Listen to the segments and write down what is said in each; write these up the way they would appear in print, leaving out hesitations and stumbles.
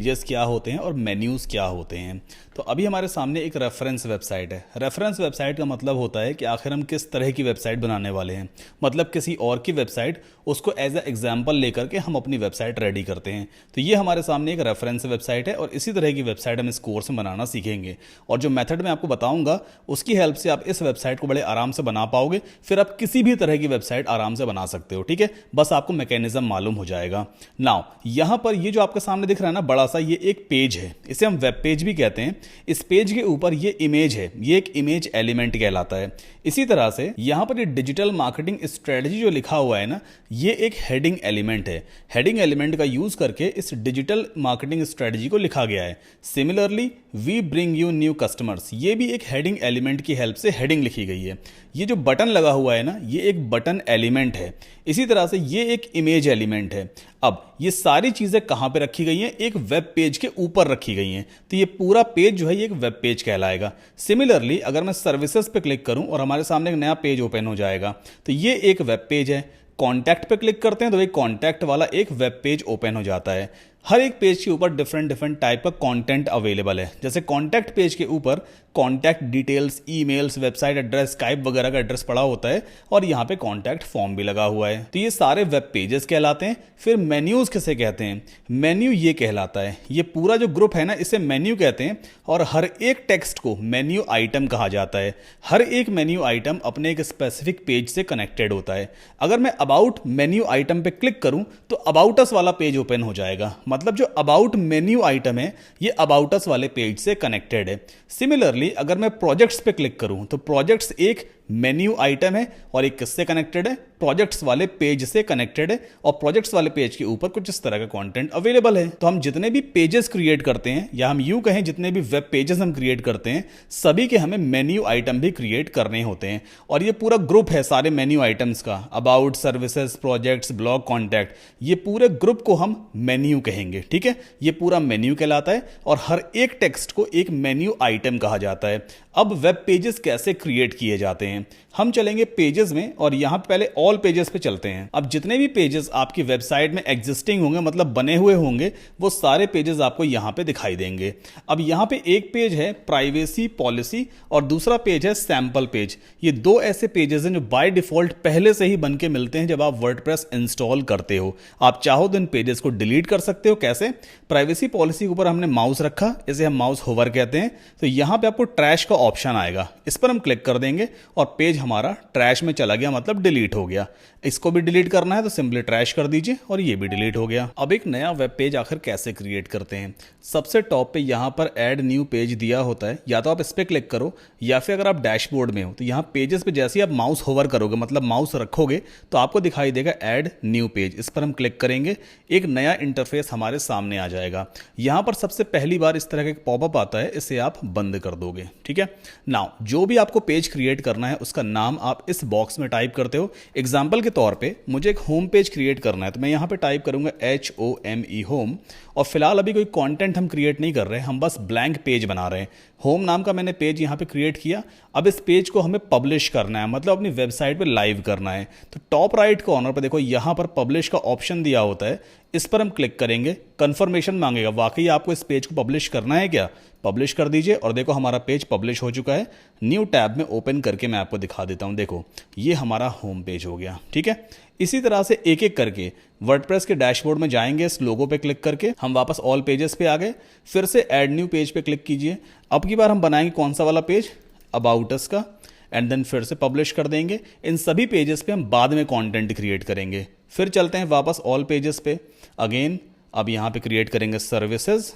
Pages क्या होते हैं और मेन्यूज़ क्या होते हैं। तो अभी हमारे सामने एक रेफरेंस वेबसाइट है। रेफरेंस वेबसाइट का मतलब होता है कि आखिर हम किस तरह की वेबसाइट बनाने वाले हैं, मतलब किसी और की वेबसाइट उसको एज ए एग्जाम्पल लेकर के हम अपनी वेबसाइट रेडी करते हैं। तो ये हमारे सामने एक रेफरेंस वेबसाइट है और इसी तरह की वेबसाइट हम इस कोर्स में बनाना सीखेंगे। और जो मेथड मैं आपको बताऊंगा उसकी हेल्प से आप इस वेबसाइट को बड़े आराम से बना पाओगे, फिर आप किसी भी तरह की वेबसाइट आराम से बना सकते हो। ठीक है, बस आपको मैकेनिज्म मालूम हो जाएगा। नाउ यहाँ पर ये जो आपके सामने दिख रहा है ना बड़ा सा, ये एक पेज है, इसे हम वेब पेज भी कहते हैं। इस पेज के ऊपर ये इमेज है, ये एक इमेज एलिमेंट कहलाता है। इसी तरह से यहाँ पर ये डिजिटल मार्केटिंग स्ट्रेटजी जो लिखा हुआ है ना, ये एक हेडिंग एलिमेंट है। हेडिंग एलिमेंट का यूज करके इस डिजिटल मार्केटिंग स्ट्रेटजी को लिखा गया है। Similarly we bring you new customers, ये भी एक हेडिंग एलिमेंट की हेल्प से हेडिंग लिखी गई है। ये जो बटन लगा हुआ है ना, ये एक बटन एलिमेंट है। इसी तरह से ये एक इमेज एलिमेंट है। अब ये सारी चीजें कहां पे रखी गई हैं? एक वेब पेज के ऊपर रखी गई हैं। तो ये पूरा पेज जो है ये एक वेब पेज कहलाएगा। सिमिलरली अगर मैं सर्विसेज पे क्लिक करूं और हमारे सामने एक नया पेज ओपन हो जाएगा, तो ये एक वेब पेज है। कॉन्टैक्ट पे क्लिक करते हैं तो एक कॉन्टैक्ट वाला एक वेब पेज ओपन हो जाता है। हर एक पेज के ऊपर डिफरेंट डिफरेंट टाइप का कंटेंट अवेलेबल है। जैसे कॉन्टैक्ट पेज के ऊपर contact details, emails, website address, Skype वगैरह का एड्रेस पड़ा होता है और यहाँ पे कॉन्टैक्ट फॉर्म भी लगा हुआ है। तो ये सारे वेब पेजेस कहलाते हैं। फिर मेन्यूज किसे कहते हैं? मेन्यू ये कहलाता है, ये पूरा जो ग्रुप है ना इसे मेन्यू कहते हैं। और हर एक टेक्स्ट को मेन्यू आइटम कहा जाता है। हर एक मेन्यू आइटम अपने एक स्पेसिफिक पेज से कनेक्टेड होता है। अगर मैं अबाउट मेन्यू आइटम पे क्लिक करूं तो अबाउट अस वाला पेज ओपन हो जाएगा, मतलब जो अबाउट मेन्यू आइटम है ये अबाउट अस वाले पेज से कनेक्टेड है। सिमिलरली अगर मैं प्रोजेक्ट्स पे क्लिक करूं तो प्रोजेक्ट्स एक मेन्यू आइटम है और एक किससे कनेक्टेड है? प्रोजेक्ट्स वाले पेज से कनेक्टेड है। और प्रोजेक्ट्स वाले पेज के ऊपर कुछ इस तरह का कंटेंट अवेलेबल है। तो हम जितने भी पेजेस क्रिएट करते हैं, या हम यूं कहें जितने भी वेब पेजेस हम क्रिएट करते हैं, सभी के हमें मेन्यू आइटम भी क्रिएट करने होते हैं। और ये पूरा ग्रुप है सारे मेन्यू आइटम्स का, about, services, projects, blog, contact, ये पूरे ग्रुप को हम मेन्यू कहेंगे। ठीक है, ये पूरा मेन्यू कहलाता है और हर एक टेक्स्ट को एक मेन्यू आइटम कहा जाता है। अब वेब पेजेस कैसे क्रिएट किए जाते हैं? हम चलेंगे पेजेस में और यहां पहले ऑल पेजेस पे चलते हैं। अब जितने भी पेजेस आपकी वेबसाइट में एग्जिस्टिंग होंगे, मतलब बने हुए होंगे, वो सारे पेजेस आपको यहां पे दिखाई देंगे। अब यहां पे एक पेज है प्राइवेसी पॉलिसी और दूसरा पेज है सैंपल पेज। ये दो ऐसे पेजेस हैं जो बाय डिफॉल्ट पहले से ही बन के मिलते हैं जब आप वर्डप्रेस इंस्टॉल करते हो। आप चाहो तो इन पेजेस को डिलीट कर सकते हो। कैसे? प्राइवेसी पॉलिसी के ऊपर हमने माउस रखा, इसे हम माउस होवर कहते हैं। तो यहां पे आपको ट्रैश का ऑप्शन आएगा, इस पर हम क्लिक कर देंगे और पेज हमारा ट्रैश में चला गया, मतलब डिलीट हो गया। इसको भी डिलीट करना है तो सिंपली ट्रैश कर दीजिए और ये भी डिलीट हो गया। अब एक नया वेब पेज आखिर कैसे क्रिएट करते हैं? सबसे टॉप पे यहां पर ऐड न्यू पेज दिया होता है, या तो आप इस पर क्लिक करो या फिर अगर आप डैशबोर्ड में हो तो यहां पेजेस पे जैसे ही आप माउस होवर करोगे, मतलब माउस रखोगे, तो आपको दिखाई देगा ऐड न्यू पेज। इस पर हम क्लिक करेंगे, एक नया इंटरफेस हमारे सामने आ जाएगा। यहां पर सबसे पहली बार इस तरह का पॉपअप आता है, इसे आप बंद कर दोगे। ठीक है, नाउ जो भी आपको पेज क्रिएट करना है उसका नाम आप इस बॉक्स में टाइप करते हो। एग्जाम्पल के तौर पे मुझे एक होम पेज क्रिएट करना है तो मैं यहां पे टाइप करूंगा HOME होम। और फिलहाल अभी कोई कंटेंट हम क्रिएट नहीं कर रहे हैं, हम बस ब्लैंक पेज बना रहे हैं। होम नाम का मैंने पेज यहां पे क्रिएट किया। अब इस पेज को हमें पब्लिश करना है, मतलब अपनी वेबसाइट पे लाइव करना है। तो टॉप राइट कॉर्नर पर देखो यहां पर पब्लिश का ऑप्शन दिया होता है, इस पर हम क्लिक करेंगे। कंफर्मेशन मांगेगा, वाकई आपको इस पेज को पब्लिश करना है क्या? पब्लिश कर दीजिए और देखो हमारा पेज पब्लिश हो चुका है। न्यू टैब में ओपन करके मैं आपको दिखा देता हूं। देखो ये हमारा होम पेज हो गया। ठीक है, इसी तरह से एक एक करके वर्डप्रेस के डैशबोर्ड में जाएंगे, इस लोगो पे क्लिक करके हम वापस ऑल पेजेस पे आ गए। फिर से ऐड न्यू पेज पे क्लिक कीजिए। अब की बार हम बनाएंगे कौन सा वाला पेज? अबाउट अस का। एंड देन फिर से पब्लिश कर देंगे। इन सभी पेजेस पे हम बाद में कंटेंट क्रिएट करेंगे। फिर चलते हैं वापस ऑल पेजेस पे अगेन। अब यहाँ पे क्रिएट करेंगे सर्विसेज,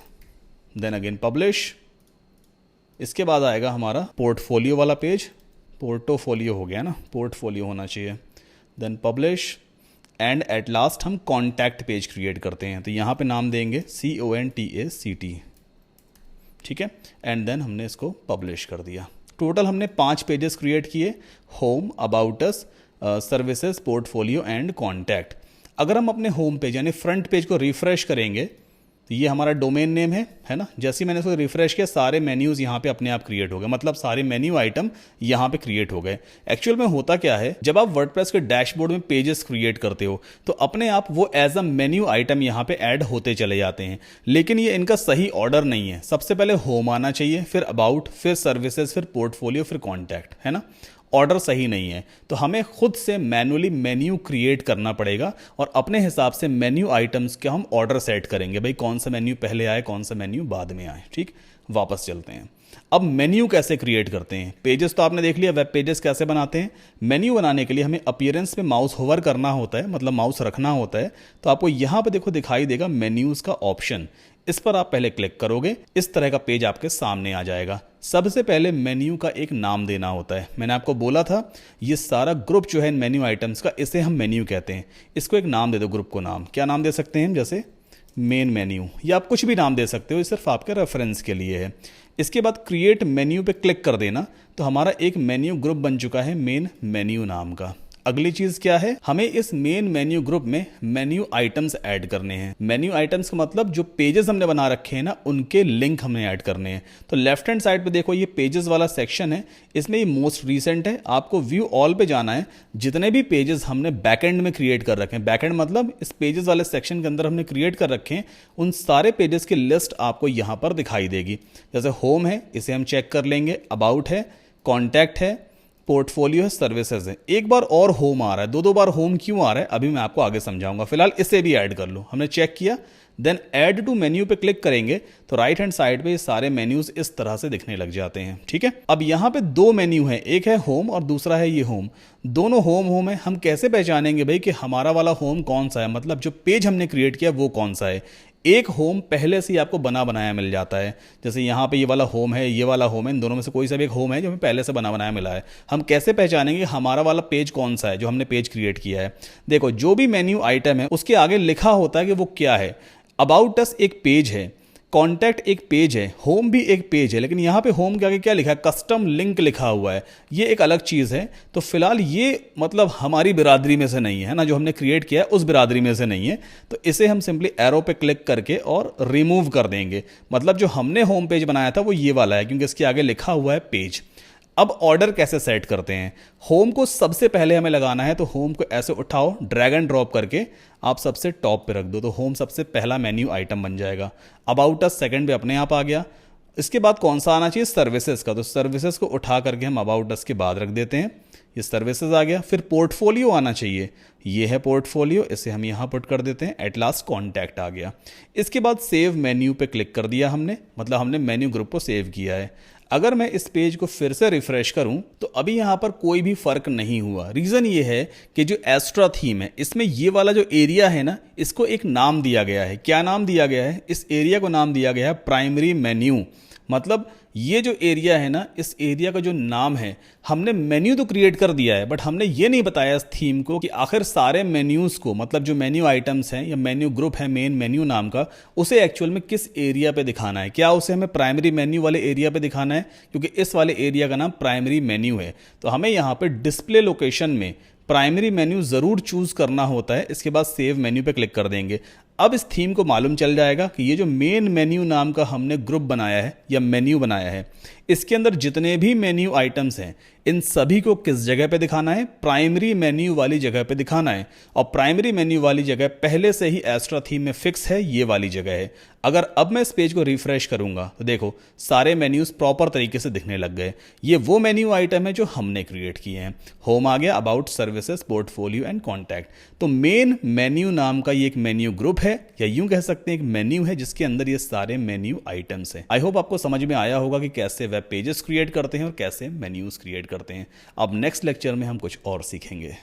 देन अगेन पब्लिश। इसके बाद आएगा हमारा पोर्टफोलियो वाला पेज। पोर्टोफोलियो हो गया ना, पोर्टफोलियो होना चाहिए। Then publish and at last हम कॉन्टैक्ट पेज क्रिएट करते हैं। तो यहाँ पे नाम देंगे CONTACT। ठीक है, एंड देन हमने इसको पब्लिश कर दिया। टोटल हमने 5 पेजेस क्रिएट किए, home, about us, services, portfolio and contact. अगर हम अपने होम पेज यानी फ्रंट पेज को रिफ्रेश करेंगे तो ये हमारा डोमेन नेम है ना। जैसे ही मैंने इसको रिफ्रेश किया सारे मेन्यूज़ यहाँ पे अपने आप क्रिएट हो गए, मतलब सारे मेन्यू आइटम यहाँ पे क्रिएट हो गए। एक्चुअल में होता क्या है, जब आप वर्डप्रेस के डैशबोर्ड में पेजेस क्रिएट करते हो तो अपने आप वो एज अ मेन्यू आइटम यहाँ पे ऐड होते चले जाते हैं, लेकिन ये इनका सही ऑर्डर नहीं है। सबसे पहले होम आना चाहिए, फिर अबाउट, फिर सर्विसेज, फिर पोर्टफोलियो, फिर कॉन्टैक्ट, है ना। ऑर्डर सही नहीं है, तो हमें खुद से मैनुअली मेन्यू क्रिएट करना पड़ेगा और अपने हिसाब से मेन्यू आइटम्स के हम ऑर्डर सेट करेंगे, भाई कौन सा मेन्यू पहले आए, कौन सा मेन्यू बाद में आए। ठीक, वापस चलते हैं। अब मेन्यू कैसे क्रिएट करते हैं। पेजेस तो आपने देख लिया, वेब पेजेस कैसे बनाते हैं। मेन्यू बनाने के लिए हमें अपीयरेंस पे माउस होवर करना होता है, मतलब माउस रखना होता है। तो आपको यहाँ पे देखो दिखाई देगा मेन्यूज़ का ऑप्शन, इस पर आप पहले क्लिक करोगे, इस तरह का पेज आपके सामने आ जाएगा। सबसे पहले मेन्यू का एक नाम देना होता है। मैंने आपको बोला था ये सारा ग्रुप जो है मेन्यू आइटम्स का, इसे हम मेन्यू कहते हैं। इसको एक नाम दे दो, ग्रुप को नाम क्या नाम दे सकते हैं, जैसे मेन मेन्यू, या आप कुछ भी नाम दे सकते हो, ये सिर्फ आपके रेफरेंस के लिए है। इसके बाद क्रिएट मेन्यू पे क्लिक कर देना, तो हमारा एक मेन्यू ग्रुप बन चुका है मेन मेन्यू नाम का। अगली चीज क्या है, हमें इस मेन मेन्यू ग्रुप में मेन्यू आइटम्स ऐड करने हैं। मेन्यू आइटम्स का मतलब जो पेजेस हमने बना रखे हैं ना, उनके लिंक हमें ऐड करने हैं। तो लेफ्ट हैंड साइड पे देखो ये पेजेस वाला सेक्शन है, इसमें ये मोस्ट रीसेंट है। आपको व्यू ऑल पे जाना है, जितने भी पेजेस हमने बैकएंड में क्रिएट कर रखे हैं, बैकएंड मतलब इस पेजेस वाले सेक्शन के अंदर हमने क्रिएट कर रखे हैं, उन सारे पेजेस की लिस्ट आपको यहाँ पर दिखाई देगी। जैसे होम है, इसे हम चेक कर लेंगे, अबाउट है, कॉन्टैक्ट है, पोर्टफोलियो है, सर्विसेज है। एक बार और होम आ रहा है, दो बार होम क्यों आ रहा है अभी मैं आपको आगे समझाऊंगा। फिलहाल इसे भी ऐड कर लो। हमने चेक किया, देन ऐड टू मेन्यू पे क्लिक करेंगे तो राइट हैंड साइड पे ये सारे मेन्यूज इस तरह से दिखने लग जाते हैं। ठीक है, अब यहाँ पे दो मेन्यू है, एक है होम और दूसरा है ये होम। दोनों होम होम है। हम कैसे पहचानेंगे भाई कि हमारा वाला होम कौन सा है, मतलब जो पेज हमने क्रिएट किया वो कौन सा है। एक होम पहले से ही आपको बना बनाया मिल जाता है, जैसे यहाँ पे ये वाला होम है, ये वाला होम है, इन दोनों में से कोई सा भी एक होम है जो हमें पहले से बना बनाया मिला है। हम कैसे पहचानेंगे हमारा वाला पेज कौन सा है जो हमने पेज क्रिएट किया है। देखो जो भी मेन्यू आइटम है उसके आगे लिखा होता है कि वो क्या है। अबाउट अस एक पेज है, कॉन्टैक्ट एक पेज है, होम भी एक पेज है, लेकिन यहाँ पे होम के आगे क्या लिखा है, कस्टम लिंक लिखा हुआ है, ये एक अलग चीज़ है। तो फिलहाल ये मतलब हमारी बिरादरी में से नहीं है ना, जो हमने क्रिएट किया है उस बिरादरी में से नहीं है। तो इसे हम सिंपली एरो पे क्लिक करके और रिमूव कर देंगे। मतलब जो हमने होम पेज बनाया था वो ये वाला है, क्योंकि इसके आगे लिखा हुआ है पेज। अब ऑर्डर कैसे सेट करते हैं। होम को सबसे पहले हमें लगाना है, तो होम को ऐसे उठाओ, ड्रैग एंड ड्रॉप करके आप सबसे टॉप पे रख दो, तो होम सबसे पहला मेन्यू आइटम बन जाएगा। अबाउट अस सेकंड पे अपने आप आ गया। इसके बाद कौन सा आना चाहिए, सर्विसेज का, तो सर्विसेज को उठा करके हम अबाउट अस के बाद रख देते हैं, ये सर्विसेज आ गया। फिर पोर्टफोलियो आना चाहिए, ये है पोर्टफोलियो, इसे हम यहाँ पुट कर देते हैं। एट लास्ट कॉन्टैक्ट आ गया। इसके बाद सेव मेन्यू पे क्लिक कर दिया हमने, मतलब हमने मेन्यू ग्रुप को सेव किया है। अगर मैं इस पेज को फिर से रिफ्रेश करूं तो अभी यहां पर कोई भी फर्क नहीं हुआ। रीजन ये है कि जो एस्ट्रा थीम है इसमें ये वाला जो एरिया है ना, इसको एक नाम दिया गया है। क्या नाम दिया गया है, इस एरिया को नाम दिया गया है प्राइमरी मेन्यू। मतलब ये जो एरिया है ना, इस एरिया का जो नाम है, हमने मेन्यू तो क्रिएट कर दिया है, बट हमने ये नहीं बताया इस थीम को कि आखिर सारे मेन्यूज़ को, मतलब जो मेन्यू आइटम्स हैं या मेन्यू ग्रुप है मेन मेन्यू नाम का, उसे एक्चुअल में किस एरिया पे दिखाना है। क्या उसे हमें प्राइमरी मेन्यू वाले एरिया पे दिखाना है, क्योंकि इस वाले एरिया का नाम प्राइमरी मेन्यू है। तो हमें यहाँ पे डिस्प्ले लोकेशन में प्राइमरी मेन्यू ज़रूर चूज़ करना होता है। इसके बाद सेव मेन्यू पे क्लिक कर देंगे। अब इस थीम को मालूम चल जाएगा कि ये जो मेन मेन्यू नाम का हमने ग्रुप बनाया है या मेन्यू बनाया है, इसके अंदर जितने भी मेन्यू आइटम्स हैं इन सभी को किस जगह पे दिखाना है, प्राइमरी मेन्यू वाली जगह पे दिखाना है। और प्राइमरी मेन्यू वाली जगह पहले से ही एस्ट्रा थीम में फिक्स है, ये वाली जगह है। अगर अब मैं इस पेज को रिफ्रेश करूंगा तो देखो सारे मेन्यूज प्रॉपर तरीके से दिखने लग गए। ये वो मेन्यू आइटम है जो हमने क्रिएट किए हैं। होम आ गया, about, services, portfolio and contact. तो मेन मेन्यू नाम का ये एक मेन्यू ग्रुप है, या यूं कह सकते हैं एक मेन्यू है जिसके अंदर ये सारे मेन्यू आइटम्स हैं। आई होप आपको समझ में आया होगा कि कैसे वेब पेजेस क्रिएट करते हैं और कैसे मेन्यूज क्रिएट करते हैं। अब नेक्स्ट लेक्चर में हम कुछ और सीखेंगे।